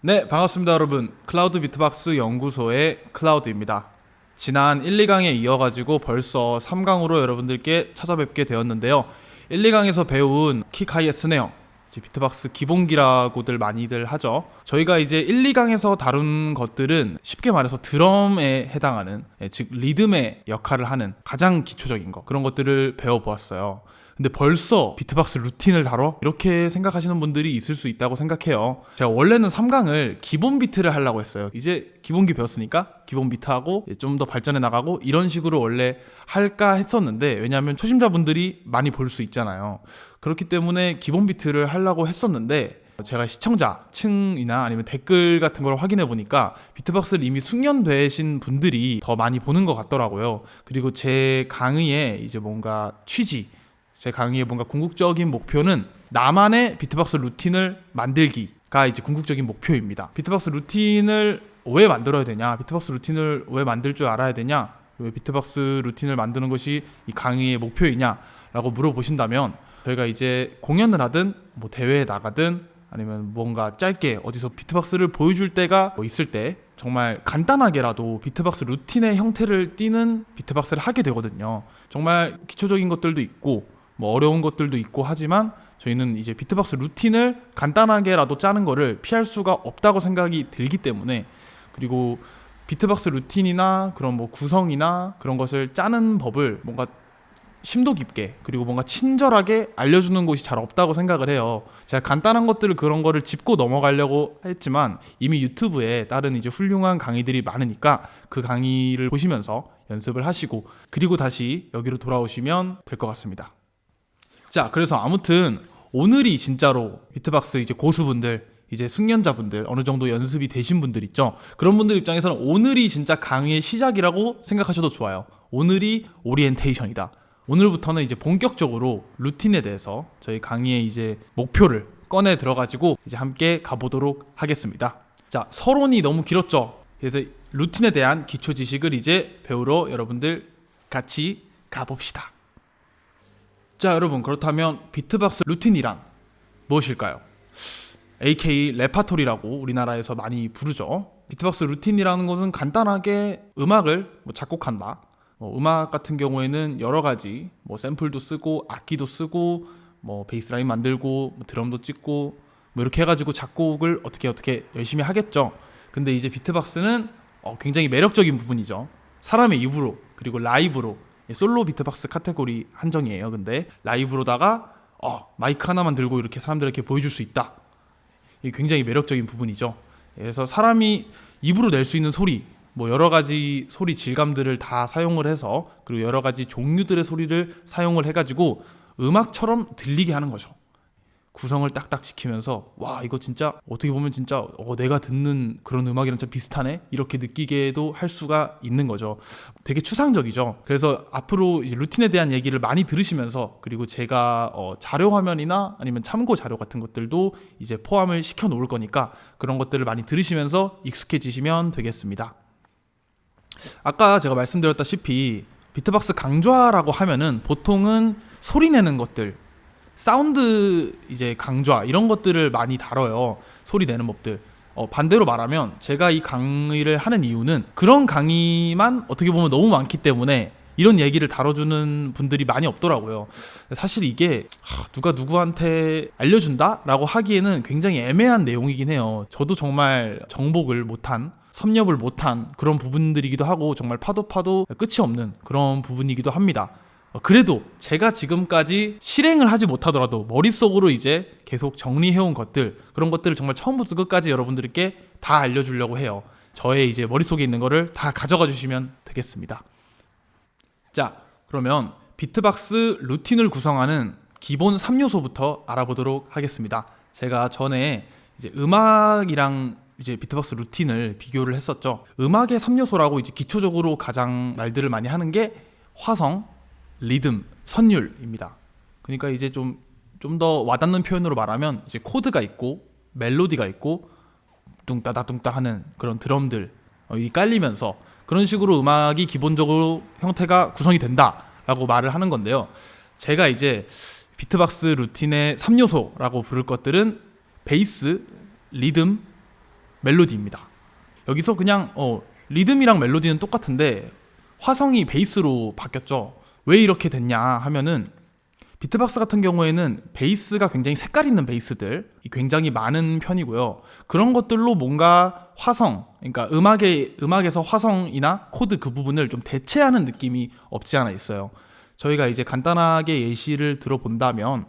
네, 반갑습니다, 여러분. 클라우드 비트박스 연구소의 클라우드입니다. 지난 1, 2강에 이어가지고 벌써 3강으로 여러분들께 찾아뵙게 되었는데요. 1, 2강에서 배운 킥 하이의 스네어, 비트박스 기본기라고들 많이들 하죠. 저희가 이제 1, 2강에서 다룬 것들은 쉽게 말해서 드럼에 해당하는, 즉 리듬의 역할을 하는 가장 기초적인 것, 그런 것들을 배워보았어요. 근데 벌써 비트박스 루틴을 다뤄? 이렇게 생각하시는 분들이 있을 수 있다고 생각해요. 제가 원래는 3강을 기본 비트를 하려고 했어요. 이제 기본기 배웠으니까 기본 비트하고 좀 더 발전해 나가고 이런 식으로 원래 할까 했었는데, 왜냐하면 초심자분들이 많이 볼 수 있잖아요. 그렇기 때문에 기본 비트를 하려고 했었는데, 제가 시청자층이나 아니면 댓글 같은 걸 확인해 보니까 비트박스를 이미 숙련되신 분들이 더 많이 보는 것 같더라고요. 그리고 제 강의의 이제 뭔가 취지, 제 강의의 뭔가 궁극적인 목표는 나만의 비트박스 루틴을 만들기가 이제 궁극적인 목표입니다. 비트박스 루틴을 왜 만들어야 되냐? 비트박스 루틴을 왜 만들 줄 알아야 되냐? 왜 비트박스 루틴을 만드는 것이 이 강의의 목표이냐? 라고 물어보신다면, 저희가 이제 공연을 하든 뭐 대회에 나가든 아니면 뭔가 짧게 어디서 비트박스를 보여줄 때가 뭐 있을 때 정말 간단하게라도 비트박스 루틴의 형태를 띠는 비트박스를 하게 되거든요. 정말 기초적인 것들도 있고 뭐 어려운 것들도 있고 하지만, 저희는 이제 비트박스 루틴을 간단하게라도 짜는 거를 피할 수가 없다고 생각이 들기 때문에, 그리고 비트박스 루틴이나 그런 뭐 구성이나 그런 것을 짜는 법을 뭔가 심도 깊게 그리고 뭔가 친절하게 알려주는 곳이 잘 없다고 생각을 해요. 제가 간단한 것들을 그런 거를 짚고 넘어가려고 했지만, 이미 유튜브에 다른 이제 훌륭한 강의들이 많으니까 그 강의를 보시면서 연습을 하시고 그리고 다시 여기로 돌아오시면 될 것 같습니다. 자, 그래서 아무튼 오늘이 진짜로 비트박스 이제 고수분들, 이제 숙련자분들, 어느 정도 연습이 되신 분들 있죠. 그런 분들 입장에서는 오늘이 진짜 강의의 시작이라고 생각하셔도 좋아요. 오늘이 오리엔테이션이다. 오늘부터는 이제 본격적으로 루틴에 대해서 저희 강의의 이제 목표를 꺼내 들어가지고 이제 함께 가보도록 하겠습니다. 자, 서론이 너무 길었죠. 그래서 루틴에 대한 기초 지식을 이제 배우러 여러분들 같이 가봅시다. 자, 여러분, 그렇다면 비트박스 루틴이란 무엇일까요? AKA 레파토리라고 우리나라에서 많이 부르죠. 비트박스 루틴이라는 것은 간단하게 음악을 작곡한다. 음악 같은 경우에는 여러 가지 샘플도 쓰고 악기도 쓰고 베이스라인 만들고 드럼도 찍고 이렇게 해가지고 작곡을 어떻게 열심히 하겠죠. 근데 이제 비트박스는 굉장히 매력적인 부분이죠. 사람의 입으로 그리고 라이브로, 솔로 비트박스 카테고리 한정이에요. 근데 라이브로다가 마이크 하나만 들고 이렇게 사람들에게 보여줄 수 있다. 이게 굉장히 매력적인 부분이죠. 그래서 사람이 입으로 낼 수 있는 소리, 여러 가지 소리 질감들을 다 사용을 해서, 그리고 여러 가지 종류들의 소리를 사용을 해가지고 음악처럼 들리게 하는 거죠. 구성을 딱딱 지키면서 와, 이거 진짜 어떻게 보면 진짜 내가 듣는 그런 음악이랑 진짜 비슷하네, 이렇게 느끼게도 할 수가 있는 거죠. 되게 추상적이죠. 그래서 앞으로 이제 루틴에 대한 얘기를 많이 들으시면서, 그리고 제가 자료 화면이나 아니면 참고 자료 같은 것들도 이제 포함을 시켜 놓을 거니까 그런 것들을 많이 들으시면서 익숙해지시면 되겠습니다. 아까 제가 말씀드렸다시피 비트박스 강좌라고 하면은 보통은 소리 내는 것들, 사운드 이제 강좌 이런 것들을 많이 다뤄요. 소리 내는 법들. 반대로 말하면 제가 이 강의를 하는 이유는 그런 강의만 어떻게 보면 너무 많기 때문에 이런 얘기를 다뤄주는 분들이 많이 없더라고요. 사실 이게 누가 누구한테 알려준다라고 하기에는 굉장히 애매한 내용이긴 해요. 저도 정말 정복을 못한, 섭렵을 못한 그런 부분들이기도 하고, 정말 파도 끝이 없는 그런 부분이기도 합니다. 그래도 제가 지금까지 실행을 하지 못하더라도 머릿속으로 이제 계속 정리해온 것들, 그런 것들을 정말 처음부터 끝까지 여러분들께 다 알려주려고 해요. 저의 이제 머릿속에 있는 거를 다 가져가 주시면 되겠습니다. 자, 그러면 비트박스 루틴을 구성하는 기본 3요소부터 알아보도록 하겠습니다. 제가 전에 이제 음악이랑 이제 비트박스 루틴을 비교를 했었죠. 음악의 3요소라고 이제 기초적으로 가장 말들을 많이 하는 게 화성, 리듬, 선율입니다. 그러니까 이제 좀 더 와닿는 표현으로 말하면 이제 코드가 있고 멜로디가 있고 뚱따다 뚱따 하는 그런 드럼들 이 깔리면서 그런 식으로 음악이 기본적으로 형태가 구성이 된다라고 말을 하는 건데요. 제가 이제 비트박스 루틴의 3요소라고 부를 것들은 베이스, 리듬, 멜로디입니다. 여기서 그냥 리듬이랑 멜로디는 똑같은데 화성이 베이스로 바뀌었죠. 왜 이렇게 됐냐 하면은 비트박스 같은 경우에는 베이스가 굉장히 색깔 있는 베이스들이 굉장히 많은 편이고요. 그런 것들로 뭔가 화성, 그러니까 음악에서 화성이나 코드 그 부분을 좀 대체하는 느낌이 없지 않아 있어요. 저희가 이제 간단하게 예시를 들어본다면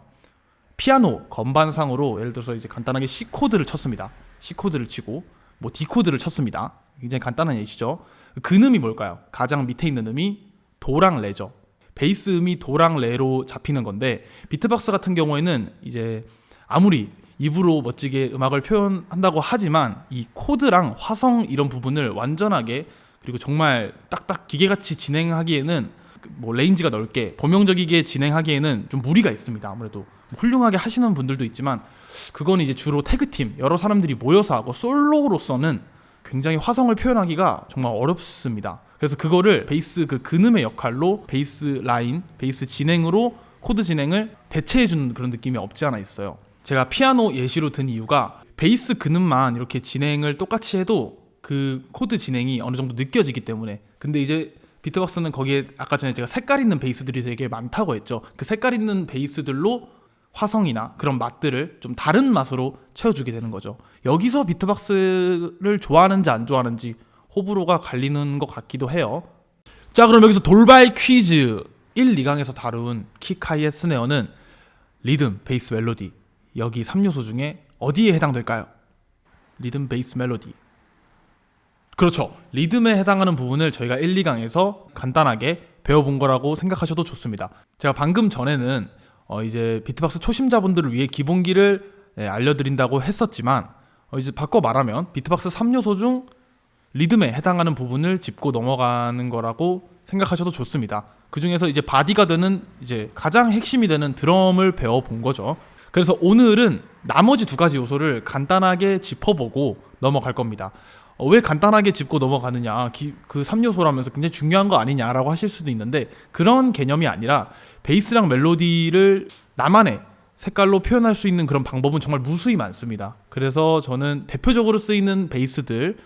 피아노 건반상으로 예를 들어서 이제 간단하게 C 코드를 쳤습니다. C 코드를 치고 뭐 D 코드를 쳤습니다. 굉장히 간단한 예시죠. 그 음이 뭘까요? 가장 밑에 있는 음이 도랑 레죠. 베이스 음이 도랑 레로 잡히는 건데 비트박스 같은 경우에는 이제 아무리 입으로 멋지게 음악을 표현한다고 하지만 이 코드랑 화성 이런 부분을 완전하게 그리고 정말 딱딱 기계같이 진행하기에는 뭐 레인지가 넓게 범용적이게 진행하기에는 좀 무리가 있습니다. 아무래도 훌륭하게 하시는 분들도 있지만 그건 이제 주로 태그팀 여러 사람들이 모여서 하고 솔로로서는 굉장히 화성을 표현하기가 정말 어렵습니다. 그래서 그거를 베이스 그 근음의 역할로 베이스 라인, 베이스 진행으로 코드 진행을 대체해주는 그런 느낌이 없지 않아 있어요. 제가 피아노 예시로 든 이유가 베이스 근음만 이렇게 진행을 똑같이 해도 그 코드 진행이 어느 정도 느껴지기 때문에. 근데 이제 비트박스는 거기에 아까 전에 제가 색깔 있는 베이스들이 되게 많다고 했죠. 그 색깔 있는 베이스들로 화성이나 그런 맛들을 좀 다른 맛으로 채워주게 되는 거죠. 여기서 비트박스를 좋아하는지 안 좋아하는지 호불호가 갈리는 것 같기도 해요. 자, 그럼 여기서 돌발 퀴즈. 1, 2강에서 다룬 킥, 하이햇, 스네어는 리듬, 베이스, 멜로디 여기 3요소 중에 어디에 해당될까요? 리듬, 베이스, 멜로디. 그렇죠. 리듬에 해당하는 부분을 저희가 1, 2강에서 간단하게 배워본 거라고 생각하셔도 좋습니다. 제가 방금 전에는 이제 비트박스 초심자분들을 위해 기본기를 알려드린다고 했었지만 이제 바꿔 말하면 비트박스 3요소 중 리듬에 해당하는 부분을 짚고 넘어가는 거라고 생각하셔도 좋습니다. 그 중에서 이제 바디가 되는 이제 가장 핵심이 되는 드럼을 배워본 거죠. 그래서 오늘은 나머지 두 가지 요소를 간단하게 짚어보고 넘어갈 겁니다. 왜 간단하게 짚고 넘어가느냐, 그 3요소라면서 굉장히 중요한 거 아니냐라고 하실 수도 있는데 그런 개념이 아니라 베이스랑 멜로디를 나만의 색깔로 표현할 수 있는 그런 방법은 정말 무수히 많습니다. 그래서 저는 대표적으로 쓰이는 베이스들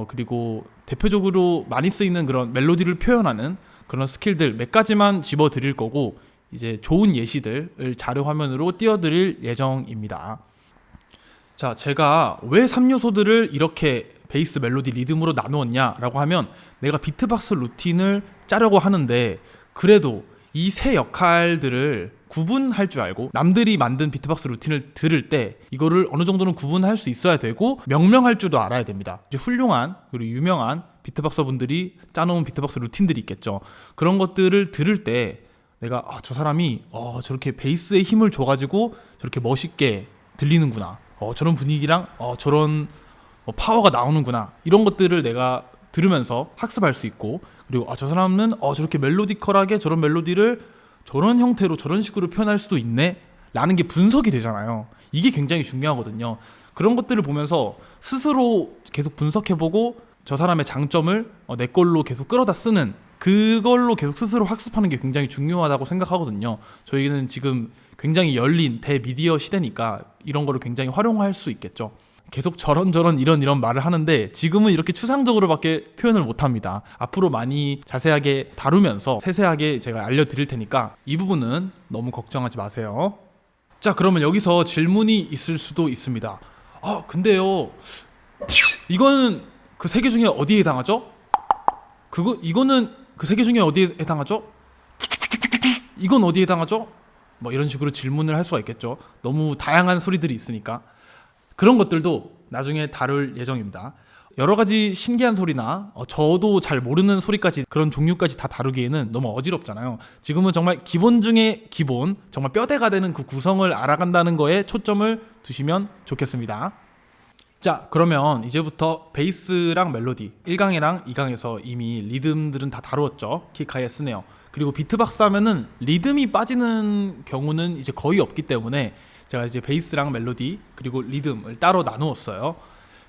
그리고 대표적으로 많이 쓰이는 그런 멜로디를 표현하는 그런 스킬들 몇 가지만 집어드릴 거고 이제 좋은 예시들을 자료 화면으로 띄워드릴 예정입니다. 자, 제가 왜 3요소들을 이렇게 베이스, 멜로디, 리듬으로 나누었냐라고 하면 내가 비트박스 루틴을 짜려고 하는데 그래도 이 세 역할들을 구분할 줄 알고 남들이 만든 비트박스 루틴을 들을 때 이거를 어느 정도는 구분할 수 있어야 되고 명명할 줄도 알아야 됩니다. 이제 훌륭한 그리고 유명한 비트박서 분들이 짜놓은 비트박스 루틴들이 있겠죠. 그런 것들을 들을 때 내가 저 사람이 저렇게 베이스에 힘을 줘가지고 저렇게 멋있게 들리는구나. 저런 분위기랑 저런 파워가 나오는구나. 이런 것들을 내가 들으면서 학습할 수 있고 그리고 저 사람은 저렇게 멜로디컬하게 저런 멜로디를 저런 형태로 저런 식으로 표현할 수도 있네 라는 게 분석이 되잖아요. 이게 굉장히 중요하거든요. 그런 것들을 보면서 스스로 계속 분석해보고 저 사람의 장점을 내 걸로 계속 끌어다 쓰는 그걸로 계속 스스로 학습하는 게 굉장히 중요하다고 생각하거든요. 저희는 지금 굉장히 열린 대미디어 시대니까 이런 거를 굉장히 활용할 수 있겠죠. 계속 저런 이런 말을 하는데 지금은 이렇게 추상적으로밖에 표현을 못합니다. 앞으로 많이 자세하게 다루면서 세세하게 제가 알려드릴 테니까 이 부분은 너무 걱정하지 마세요. 자, 그러면 여기서 질문이 있을 수도 있습니다. 근데요 이거는 그 세 개 중에 어디에 해당하죠? 이거는 그 세 개 중에 어디에 해당하죠? 이건 어디에 해당하죠? 뭐 이런 식으로 질문을 할 수가 있겠죠. 너무 다양한 소리들이 있으니까. 그런 것들도 나중에 다룰 예정입니다. 여러 가지 신기한 소리나 저도 잘 모르는 소리까지 그런 종류까지 다 다루기에는 너무 어지럽잖아요. 지금은 정말 기본 중에 기본, 정말 뼈대가 되는 그 구성을 알아간다는 거에 초점을 두시면 좋겠습니다. 자, 그러면 이제부터 베이스랑 멜로디 1강이랑 2강에서 이미 리듬들은 다 다루었죠. 킥, 하이햇, 스네어. 그리고 비트박스 하면은 리듬이 빠지는 경우는 이제 거의 없기 때문에 제가 이제 베이스랑 멜로디 그리고 리듬을 따로 나누었어요.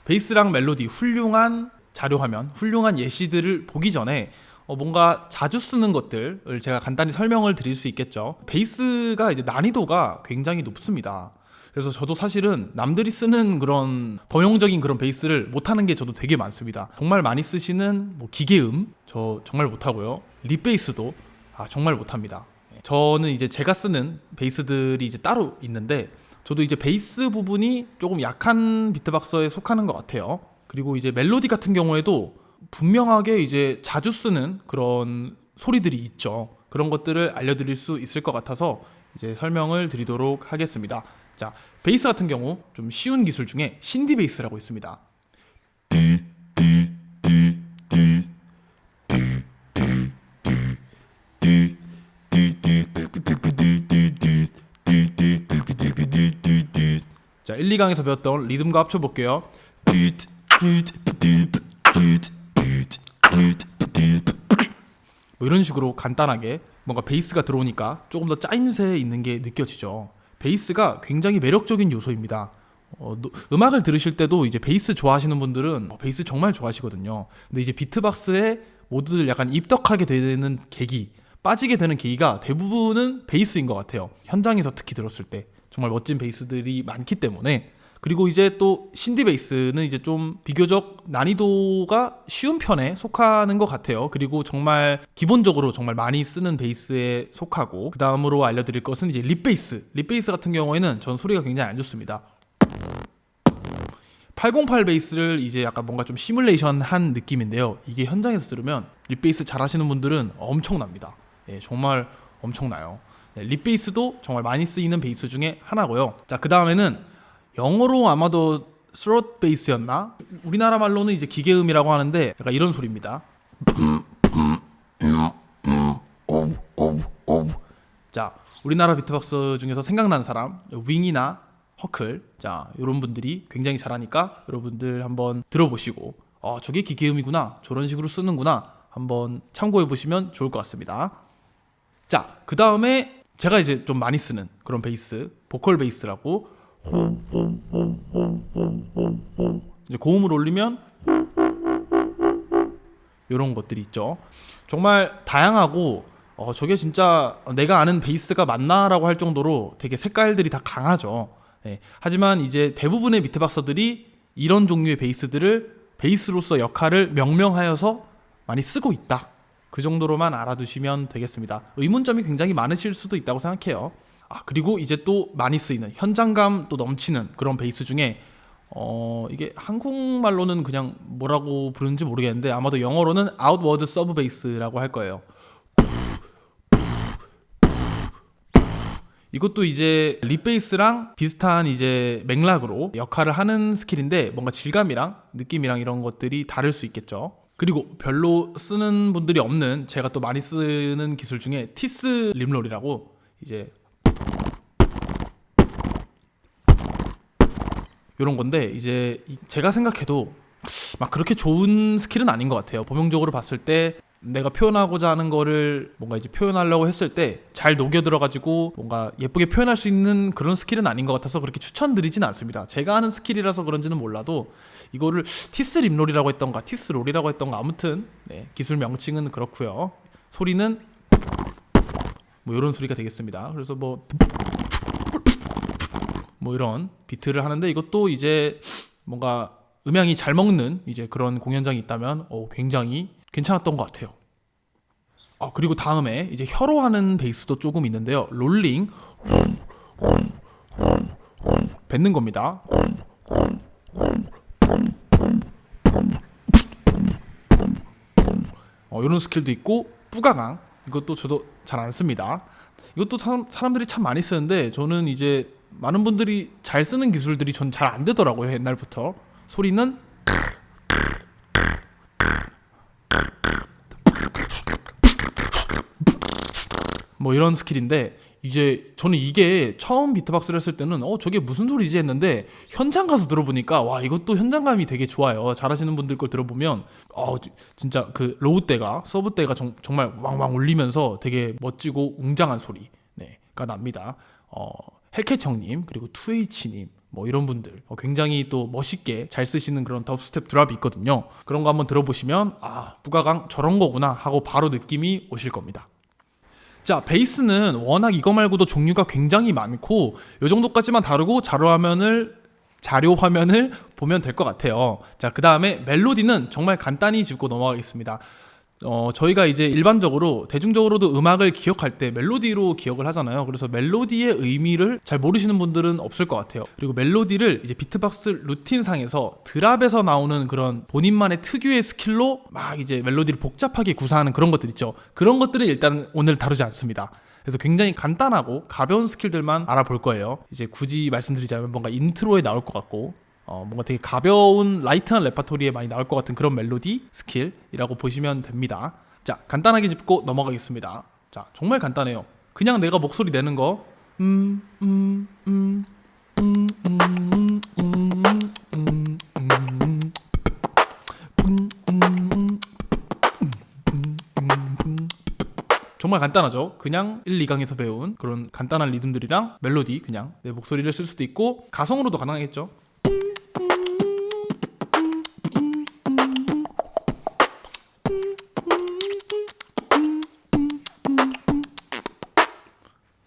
베이스랑 멜로디 훌륭한 자료 화면, 훌륭한 예시들을 보기 전에 뭔가 자주 쓰는 것들을 제가 간단히 설명을 드릴 수 있겠죠. 베이스가 이제 난이도가 굉장히 높습니다. 그래서 저도 사실은 남들이 쓰는 그런 범용적인 그런 베이스를 못하는 게 저도 되게 많습니다. 정말 많이 쓰시는 뭐 기계음 저 정말 못하고요. 립베이스도 정말 못합니다. 저는 이제 제가 쓰는 베이스들이 이제 따로 있는데 저도 이제 베이스 부분이 조금 약한 비트박서에 속하는 것 같아요. 그리고 이제 멜로디 같은 경우에도 분명하게 이제 자주 쓰는 그런 소리들이 있죠. 그런 것들을 알려드릴 수 있을 것 같아서 이제 설명을 드리도록 하겠습니다. 자, 베이스 같은 경우 좀 쉬운 기술 중에 신디 베이스라고 있습니다. 자, 1, 2강에서 배웠던 리듬과 합쳐볼게요. 뭐 이런 식으로 간단하게 뭔가 베이스가 들어오니까 조금 더 짜임새 있는 게 느껴지죠. 베이스가 굉장히 매력적인 요소입니다. 음악을 들으실 때도 이제 베이스 좋아하시는 분들은 베이스 정말 좋아하시거든요. 근데 이제 비트박스에 모두들 약간 입덕하게 되는 계기, 빠지게 되는 계기가 대부분은 베이스인 것 같아요. 현장에서 특히 들었을 때 정말 멋진 베이스들이 많기 때문에. 그리고 이제 또 신디 베이스는 이제 좀 비교적 난이도가 쉬운 편에 속하는 것 같아요. 그리고 정말 기본적으로 정말 많이 쓰는 베이스에 속하고, 그 다음으로 알려드릴 것은 이제 립베이스. 립베이스 같은 경우에는 전 소리가 굉장히 안 좋습니다. 808 베이스를 이제 약간 뭔가 좀 시뮬레이션 한 느낌인데요. 이게 현장에서 들으면 립베이스 잘 하시는 분들은 엄청납니다. 정말 엄청나요. 립베이스도 정말 많이 쓰이는 베이스 중에 하나고요. 자, 그 다음에는 영어로 아마도 스롯 베이스였나? 우리나라 말로는 이제 기계음이라고 하는데 약간 이런 소리입니다. 자, 우리나라 비트박스 중에서 생각나는 사람, 윙이나 허클, 자, 이런 분들이 굉장히 잘하니까 여러분들 한번 들어보시고 저게 기계음이구나, 저런 식으로 쓰는구나 한번 참고해 보시면 좋을 것 같습니다. 자, 그 다음에 제가 이제 좀 많이 쓰는 그런 베이스, 보컬 베이스라고, 이제 고음을 올리면 이런 것들이 있죠. 정말 다양하고 저게 진짜 내가 아는 베이스가 맞나라고 할 정도로 되게 색깔들이 다 강하죠. 하지만 이제 대부분의 비트박서들이 이런 종류의 베이스들을 베이스로서 역할을 명명하여서 많이 쓰고 있다. 그 정도로만 알아두시면 되겠습니다. 의문점이 굉장히 많으실 수도 있다고 생각해요. 그리고 이제 또 많이 쓰이는 현장감 또 넘치는 그런 베이스 중에 이게 한국말로는 그냥 뭐라고 부르는지 모르겠는데 아마도 영어로는 아웃워드 서브 베이스라고 할 거예요. 이것도 이제 립베이스랑 비슷한 이제 맥락으로 역할을 하는 스킬인데 뭔가 질감이랑 느낌이랑 이런 것들이 다를 수 있겠죠. 그리고 별로 쓰는 분들이 없는 제가 또 많이 쓰는 기술 중에 티스 림롤이라고, 이제 이런 건데 이제 제가 생각해도 막 그렇게 좋은 스킬은 아닌 것 같아요. 범용적으로 봤을 때 내가 표현하고자 하는 거를 뭔가 이제 표현하려고 했을 때 잘 녹여 들어가지고 뭔가 예쁘게 표현할 수 있는 그런 스킬은 아닌 것 같아서 그렇게 추천드리진 않습니다. 제가 하는 스킬이라서 그런지는 몰라도 이거를 티스 립롤이라고 했던가 티스 롤이라고 했던가 아무튼 기술 명칭은 그렇고요. 소리는 뭐 이런 소리가 되겠습니다. 그래서 뭐 이런 비트를 하는데 이것도 이제 뭔가 음향이 잘 먹는 이제 그런 공연장이 있다면 굉장히 괜찮았던 것 같아요. 그리고 다음에 이제 혀로 하는 베이스도 조금 있는데요. 롤링, 뱉는 겁니다. 이런 스킬도 있고, 뿌가강, 이것도 저도 잘 안 씁니다. 이것도 사람들이 참 많이 쓰는데 저는 이제 많은 분들이 잘 쓰는 기술들이 전 잘 안 되더라고요. 옛날부터. 소리는 뭐 이런 스킬인데 이제 저는 이게 처음 비트박스를 했을 때는 저게 무슨 소리지 했는데 현장 가서 들어보니까 와, 이것도 현장감이 되게 좋아요. 잘하시는 분들 걸 들어보면 진짜 그 로우 때가 서브 때가 정말 왕왕 울리면서 되게 멋지고 웅장한 소리가 납니다. 헬캣 형님 그리고 2H님 뭐 이런 분들 굉장히 또 멋있게 잘 쓰시는 그런 덥스텝 드랍이 있거든요. 그런 거 한번 들어보시면 뿌가강 저런 거구나 하고 바로 느낌이 오실 겁니다. 자, 베이스는 워낙 이거 말고도 종류가 굉장히 많고 요 정도까지만 다루고 자료 화면을 보면 될 것 같아요. 자, 그 다음에 멜로디는 정말 간단히 짚고 넘어가겠습니다. 저희가 이제 일반적으로 대중적으로도 음악을 기억할 때 멜로디로 기억을 하잖아요. 그래서 멜로디의 의미를 잘 모르시는 분들은 없을 것 같아요. 그리고 멜로디를 이제 비트박스 루틴상에서 드랍에서 나오는 그런 본인만의 특유의 스킬로 막 이제 멜로디를 복잡하게 구사하는 그런 것들 있죠. 그런 것들을 일단 오늘 다루지 않습니다. 그래서 굉장히 간단하고 가벼운 스킬들만 알아볼 거예요. 이제 굳이 말씀드리자면 뭔가 인트로에 나올 것 같고 뭔가 되게 가벼운 라이트한 레파토리에 많이 나올 것 같은 그런 멜로디 스킬이라고 보시면 됩니다. 자, 간단하게 짚고 넘어가겠습니다. 자, 정말 간단해요. 그냥 내가 목소리 내는 거 정말 간단하죠. 그냥 1, 2강에서 배운 그런 간단한 리듬들이랑 멜로디 그냥 내 목소리를 쓸 수도 있고 가성으로도 가능하겠죠.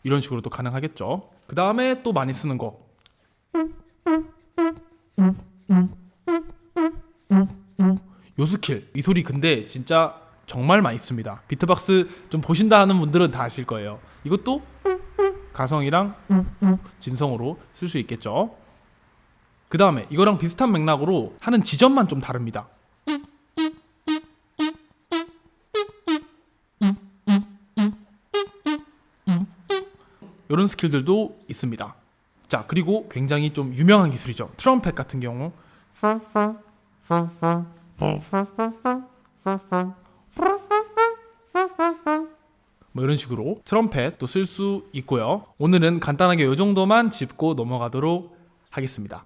이런 식으로도 가능하겠죠. 그 다음에 또 많이 쓰는 거 요 스킬, 이 소리 근데 진짜 정말 많이 씁니다. 비트박스 좀 보신다 하는 분들은 다 아실 거예요. 이것도 가성이랑 진성으로 쓸 수 있겠죠. 그 다음에 이거랑 비슷한 맥락으로 하는 지점만 좀 다릅니다. 이런 스킬들도 있습니다. 자, 그리고 굉장히 좀 유명한 기술이죠. 트럼펫 같은 경우 뭐 이런 식으로 트럼펫도 쓸 수 있고요. 오늘은 간단하게 이 정도만 짚고 넘어가도록 하겠습니다.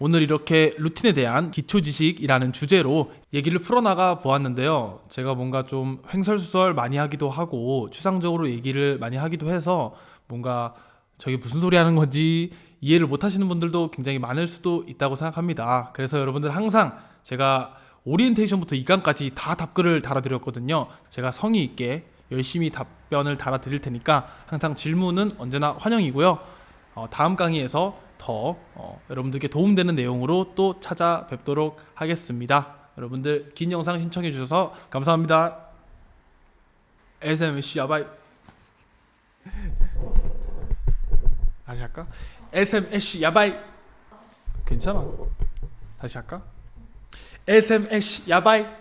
오늘 이렇게 루틴에 대한 기초 지식이라는 주제로 얘기를 풀어나가 보았는데요. 제가 뭔가 좀 횡설수설 많이 하기도 하고 추상적으로 얘기를 많이 하기도 해서 뭔가 저게 무슨 소리 하는 건지 이해를 못 하시는 분들도 굉장히 많을 수도 있다고 생각합니다. 그래서 여러분들 항상 제가 오리엔테이션부터 2강까지 다 답글을 달아드렸거든요. 제가 성의 있게 열심히 답변을 달아드릴 테니까 항상 질문은 언제나 환영이고요. 다음 강의에서 더 여러분들께 도움되는 내용으로 또 찾아뵙도록 하겠습니다. 여러분들 긴 영상 신청해 주셔서 감사합니다. SMC 야바이. 다시 할까? SMC 야바이. 괜찮아. 다시 할까? SMC 야바이.